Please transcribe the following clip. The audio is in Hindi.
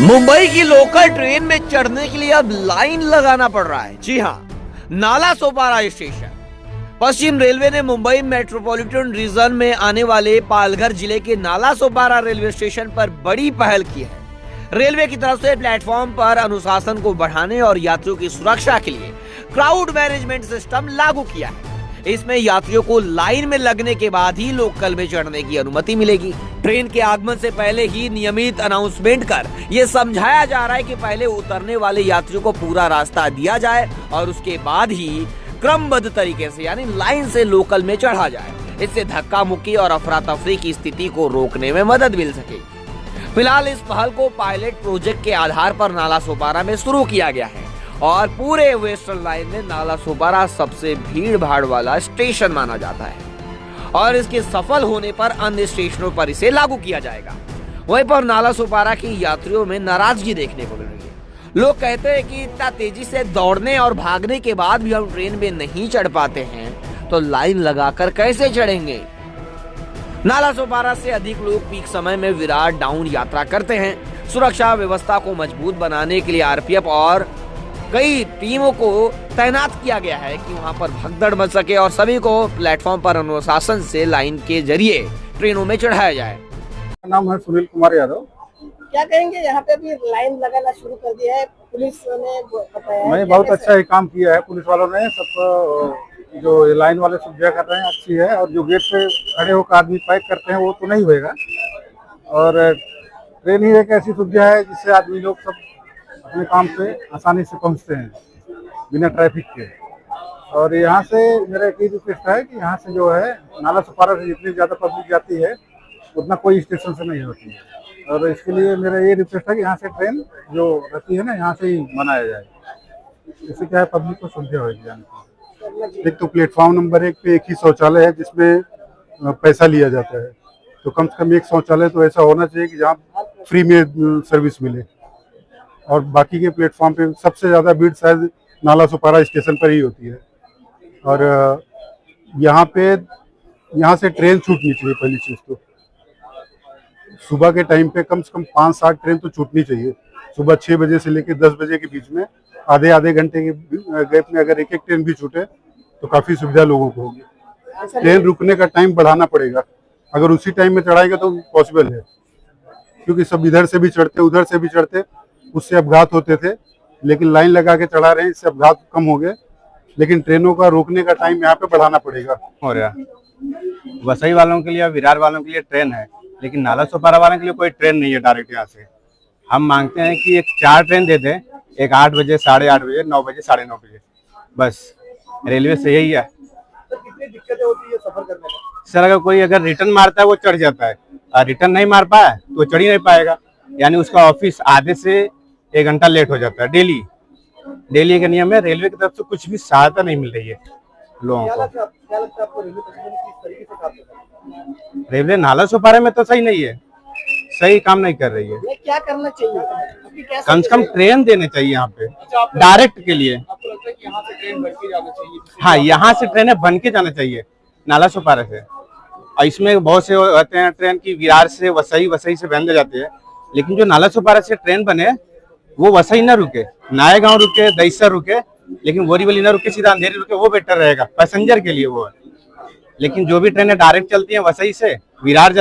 मुंबई की लोकल ट्रेन में चढ़ने के लिए अब लाइन लगाना पड़ रहा है। जी हाँ, नाला सोपारा स्टेशन। पश्चिम रेलवे ने मुंबई मेट्रोपॉलिटन रीजन में आने वाले पालघर जिले के नाला सोपारा रेलवे स्टेशन पर बड़ी पहल की है। रेलवे की तरफ से प्लेटफॉर्म पर अनुशासन को बढ़ाने और यात्रियों की सुरक्षा के लिए क्राउड मैनेजमेंट सिस्टम लागू किया है। इसमें यात्रियों को लाइन में लगने के बाद ही लोकल में चढ़ने की अनुमति मिलेगी। ट्रेन के आगमन से पहले ही नियमित अनाउंसमेंट कर ये समझाया जा रहा है कि पहले उतरने वाले यात्रियों को पूरा रास्ता दिया जाए और उसके बाद ही क्रमबद्ध तरीके से यानी लाइन से लोकल में चढ़ा जाए। इससे धक्का मुक्की और अफरा तफरी की स्थिति को रोकने में मदद मिल सकेगी। फिलहाल इस पहल को पायलट प्रोजेक्ट के आधार पर नाला सोपारा में शुरू किया गया है और पूरे वेस्टर्न लाइन में नाला सोपारा सबसे भीड़ भाड़ वाला स्टेशन माना जाता है और इसके सफल होने पर अन्य स्टेशनों पर इसे लागू किया जाएगा। वहीं पर नाला सोपारा की यात्रियों में नाराजगी देखने को मिल रही है। लोग कहते हैं कि इतना तेजी से दौड़ने और भागने के बाद भी हम ट्रेन में नहीं चढ़ पाते हैं तो लाइन लगाकर कैसे चढ़ेंगे। नाला सोपारा से अधिक लोग पीक समय में विराट डाउन यात्रा करते हैं। सुरक्षा व्यवस्था को मजबूत बनाने के लिए आरपीएफ और कई टीमों को तैनात किया गया है कि वहां पर भगदड़ मच सके और सभी को प्लेटफॉर्म पर अनुशासन से लाइन के जरिए ट्रेनों में चढ़ाया जाए। मेरा नाम है सुनील कुमार यादव। क्या कहेंगे, यहाँ पे भी लाइन लगाना शुरू कर दिया है, पुलिस ने बताया है। मैं बहुत अच्छा ही काम किया है पुलिस वालों ने। सबको जो लाइन वाले सुविधा कर रहे हैं अच्छी है और जो गेट पे खड़े होकर आदमी पैक करते हैं वो तो नहीं होएगा। और ट्रेन ही एक ऐसी सुविधा है जिससे आदमी लोग सब अपने काम पे आसानी से पहुंचते हैं बिना ट्रैफिक के। और यहाँ से मेरा एक ही रिक्वेस्ट है कि यहाँ से जो है नाला सोपारा से जितनी ज़्यादा पब्लिक जाती है उतना कोई स्टेशन से नहीं होती है। और इसके लिए मेरा ये रिक्वेस्ट है कि यहाँ से ट्रेन जो रहती है ना यहाँ से ही बनाया जाए। इससे क्या है पब्लिक को सुविधा होगी जाने की। एक तो प्लेटफॉर्म नंबर 1 पे एक ही शौचालय है जिसमें पैसा लिया जाता है, तो कम से कम एक शौचालय तो ऐसा होना चाहिए कि जहाँ फ्री में सर्विस मिले। और बाकी के प्लेटफॉर्म पे सबसे ज़्यादा भीड़ शायद नाला सोपारा स्टेशन पर ही होती है। और यहाँ से ट्रेन छूटनी चाहिए। पहली चीज़ तो सुबह के टाइम पे कम से कम 5-7 ट्रेन तो छूटनी चाहिए। सुबह 6 बजे से लेकर 10 बजे के बीच में आधे घंटे के गैप में अगर एक ट्रेन भी छूटे तो काफ़ी सुविधा लोगों को होगी। ट्रेन रुकने का टाइम बढ़ाना पड़ेगा। अगर उसी टाइम में चढ़ाएगा तो पॉसिबल है, क्योंकि सब इधर से भी चढ़ते उधर से भी चढ़ते, उससे अपघात होते थे। लेकिन लाइन लगा के चढ़ा रहे हैं, इससे अपघात कम हो गए। लेकिन ट्रेनों का रोकने का टाइम यहाँ पे बढ़ाना पड़ेगा। हो रहा वसई वालों के लिए और विरार वालों के लिए ट्रेन है, लेकिन नाला सोपारा वालों के लिए कोई ट्रेन नहीं है डायरेक्ट यहाँ से। हम मांगते हैं कि एक 4 ट्रेन दे दें, एक 8 बजे, 8:30 बजे, 9 बजे, 9:30 बजे। बस रेलवे से यही है। कितनी दिक्कतें होती है सफर करने में? सर अगर रिटर्न मारता है वो चढ़ जाता है और रिटर्न नहीं मार पाया तो चढ़ ही नहीं पाएगा। यानी उसका ऑफिस आधे से 1 घंटा लेट हो जाता है डेली का नियम है। रेलवे की तरफ से कुछ भी सहायता नहीं मिल रही है लोगों को। क्या लगता है आपको रेलवे प्रशासन किस तरीके से काम कर रहा है? रेलवे नाला सोपारा में तो सही नहीं है, सही काम नहीं कर रही है। ये क्या करना चाहिए? कम से कम ट्रेन देने चाहिए यहाँ पे डायरेक्ट के लिए। आपको लगता है कि यहाँ से ट्रेन भर के जाना चाहिए? हाँ, यहाँ से ट्रेनें बन के जाना चाहिए नाला सोपारा से। और इसमें बहुत से होते हैं ट्रेन की विरार से वसई से बंद जाते हैं, लेकिन जो नाला सोपारा से ट्रेन बने वो वसई ना रुके, नायगांव रुके, दहिसर रुके, लेकिन बोरीवली ना रुके, सीधा अंधेरी रुके, वो बेटर रहेगा पैसेंजर के लिए वो है। लेकिन जो भी ट्रेनें डायरेक्ट चलती हैं वसई से विरार